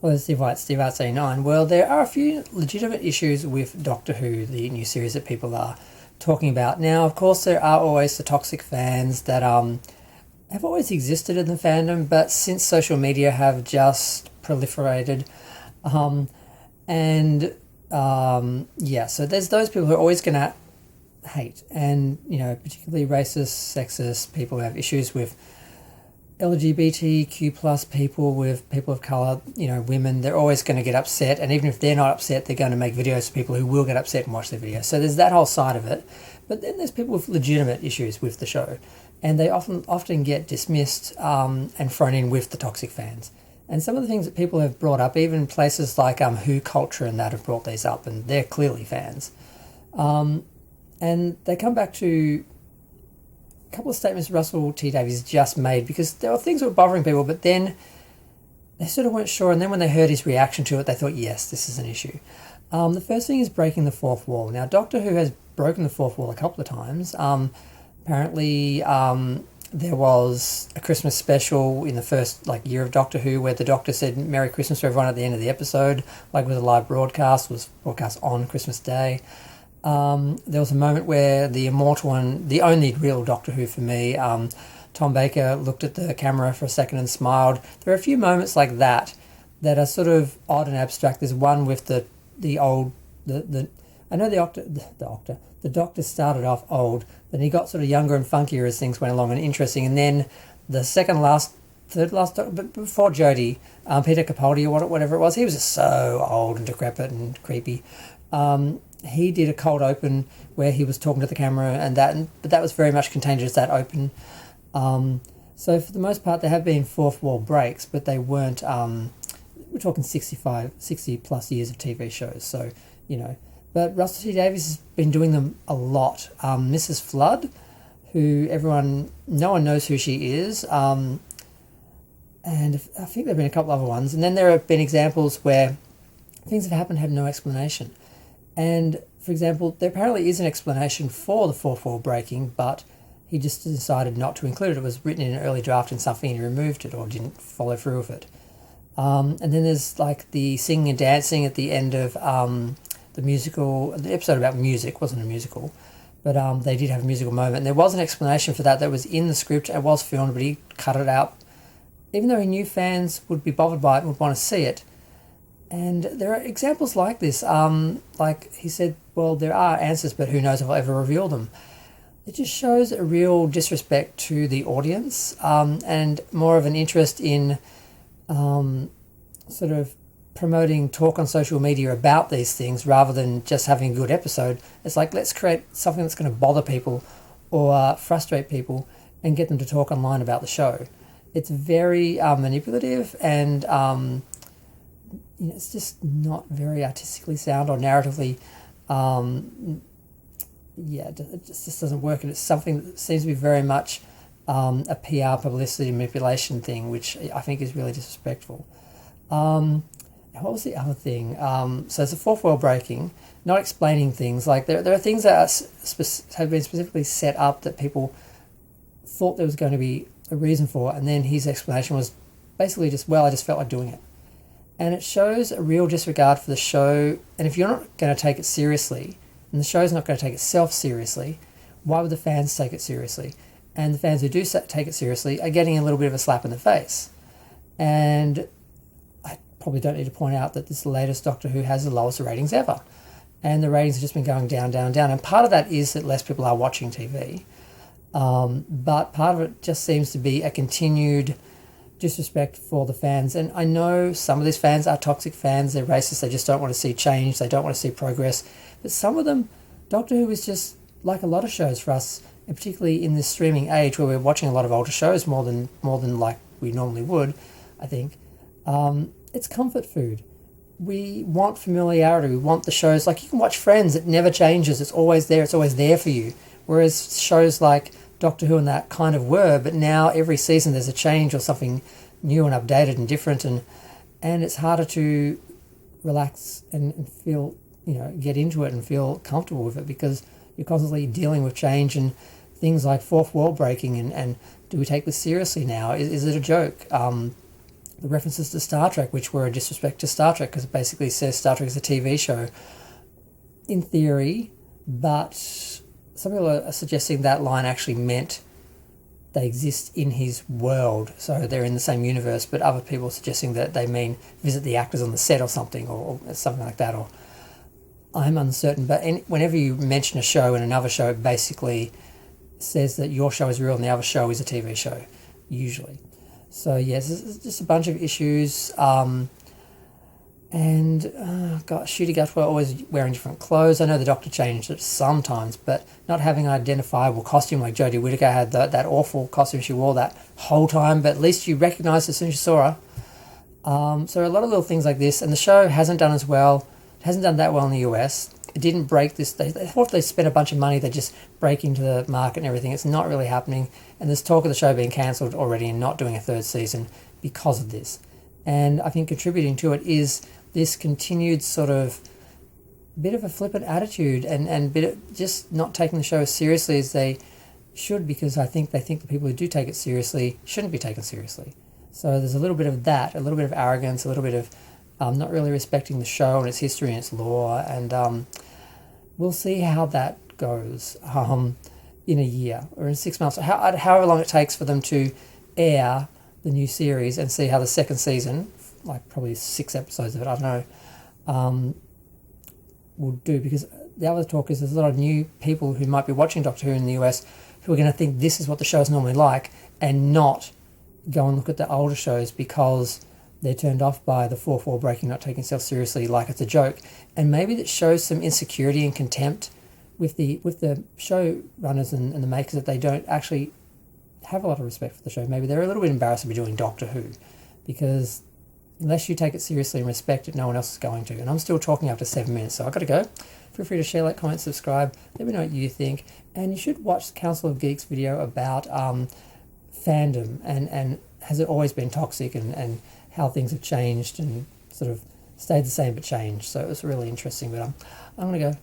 Well, there's Steve Arts 89. Well, there are a few legitimate issues with Doctor Who, the new series that people are talking about. Now, of course, there are always the toxic fans that have always existed in the fandom, but since social media have just proliferated, so there's those people who are always going to hate, and particularly racist, sexist people who have issues with LGBTQ plus people, with people of colour, women. They're always going to get upset, and even if they're not upset, they're going to make videos for people who will get upset and watch their videos. So there's that whole side of it. But then there's people with legitimate issues with the show, and they often get dismissed and thrown in with the toxic fans. And some of the things that people have brought up, even places like Who Culture and that have brought these up, and they're clearly fans. And they come back to a couple of statements Russell T Davies just made, because there were things that were bothering people, but then they sort of weren't sure, and then when they heard his reaction to it, they thought, yes, this is an issue. The first thing is breaking the fourth wall. Now, Doctor Who has broken the fourth wall a couple of times. Apparently, there was a Christmas special in the first year of Doctor Who where the Doctor said Merry Christmas to everyone at the end of the episode, with a live broadcast, was broadcast on Christmas Day. There was a moment where the immortal and the only real Doctor Who for me, Tom Baker, looked at the camera for a second and smiled. There are a few moments like that that are sort of odd and abstract. There's one with the Doctor started off old, then he got sort of younger and funkier as things went along and interesting, and then the third last Doctor, but before Jodie, Peter Capaldi or whatever it was, he was just so old and decrepit and creepy. He did a cold open where he was talking to the camera but that was very much contained as that open. So for the most part, there have been fourth wall breaks, but they weren't, we're talking 60 plus years of TV shows, so, But Russell T Davies has been doing them a lot. Mrs. Flood, who no one knows who she is, and I think there have been a couple other ones. And then there have been examples where things have happened had no explanation. And, for example, there apparently is an explanation for the fourth wall breaking, but he just decided not to include it. It was written in an early draft in something and he removed it or didn't follow through with it. And then there's the singing and dancing at the end of the episode about music. Wasn't a musical, but they did have a musical moment. And there was an explanation for that was in the script. It was filmed, but he cut it out, even though he knew fans would be bothered by it and would want to see it. And there are examples like this. He said, well, there are answers, but who knows if I'll ever reveal them. It just shows a real disrespect to the audience, and more of an interest in sort of promoting talk on social media about these things rather than just having a good episode. It's let's create something that's going to bother people or frustrate people and get them to talk online about the show. It's very manipulative and it's just not very artistically sound or narratively. It just doesn't work, and it's something that seems to be very much a PR publicity manipulation thing, which I think is really disrespectful. What was the other thing? So it's a fourth wall breaking, not explaining things. There are things that have been specifically set up that people thought there was going to be a reason for, and then his explanation was basically just, I just felt like doing it. And it shows a real disregard for the show, and if you're not going to take it seriously, and the show's not going to take itself seriously, why would the fans take it seriously? And the fans who do take it seriously are getting a little bit of a slap in the face. And I probably don't need to point out that this latest Doctor Who has the lowest ratings ever. And the ratings have just been going down, down, down. And part of that is that less people are watching TV. But part of it just seems to be a continued disrespect for the fans. And I know some of these fans are toxic fans, they're racist, they just don't want to see change, they don't want to see progress. But some of them, Doctor Who is just like a lot of shows for us, and particularly in this streaming age where we're watching a lot of older shows more than like we normally would, I think. It's comfort food. We want familiarity, we want the shows, you can watch Friends, it never changes, it's always there for you. Whereas shows like Doctor Who and that kind of were, but now every season there's a change or something new and updated and different, and it's harder to relax and feel, get into it and feel comfortable with it because you're constantly dealing with change and things like fourth wall breaking and do we take this seriously now? Is it a joke? the references to Star Trek, which were a disrespect to Star Trek because it basically says Star Trek is a TV show in theory, but some people are suggesting that line actually meant they exist in his world, so they're in the same universe, but other people are suggesting that they mean visit the actors on the set or something, or something like that, or I'm uncertain. But whenever you mention a show in another show, it basically says that your show is real and the other show is a TV show, usually. So yes, it's just a bunch of issues. God, Shooty Gatwa always wearing different clothes. I know the Doctor changed it sometimes, but not having an identifiable costume like Jodie Whittaker had that awful costume she wore that whole time, but at least you recognised as soon as you saw her. So a lot of little things like this, and the show hasn't done as well. It hasn't done that well in the US. It didn't break this. They thought they spent a bunch of money, they just break into the market and everything. It's not really happening. And there's talk of the show being cancelled already and not doing a third season because of this. And I think contributing to it is this continued sort of bit of a flippant attitude and bit of just not taking the show as seriously as they should, because I think they think the people who do take it seriously shouldn't be taken seriously. So there's a little bit of that, a little bit of arrogance, a little bit of not really respecting the show and its history and its lore, and we'll see how that goes in a year or in 6 months, however long it takes for them to air the new series, and see how the second season, like probably 6 episodes of it, I don't know, will do. Because the other talk is there's a lot of new people who might be watching Doctor Who in the US who are going to think this is what the show is normally like and not go and look at the older shows because they're turned off by the 4-4 breaking, not taking itself seriously like it's a joke. And maybe that shows some insecurity and contempt with the show runners and the makers, that they don't actually have a lot of respect for the show. Maybe they're a little bit embarrassed to be doing Doctor Who, because unless you take it seriously and respect it, no one else is going to. And I'm still talking after 7 minutes, so I've got to go. Feel free to share, like, comment, subscribe. Let me know what you think. And you should watch the Council of Geeks video about fandom and has it always been toxic, and how things have changed and sort of stayed the same but changed. So it was really interesting. But I'm going to go.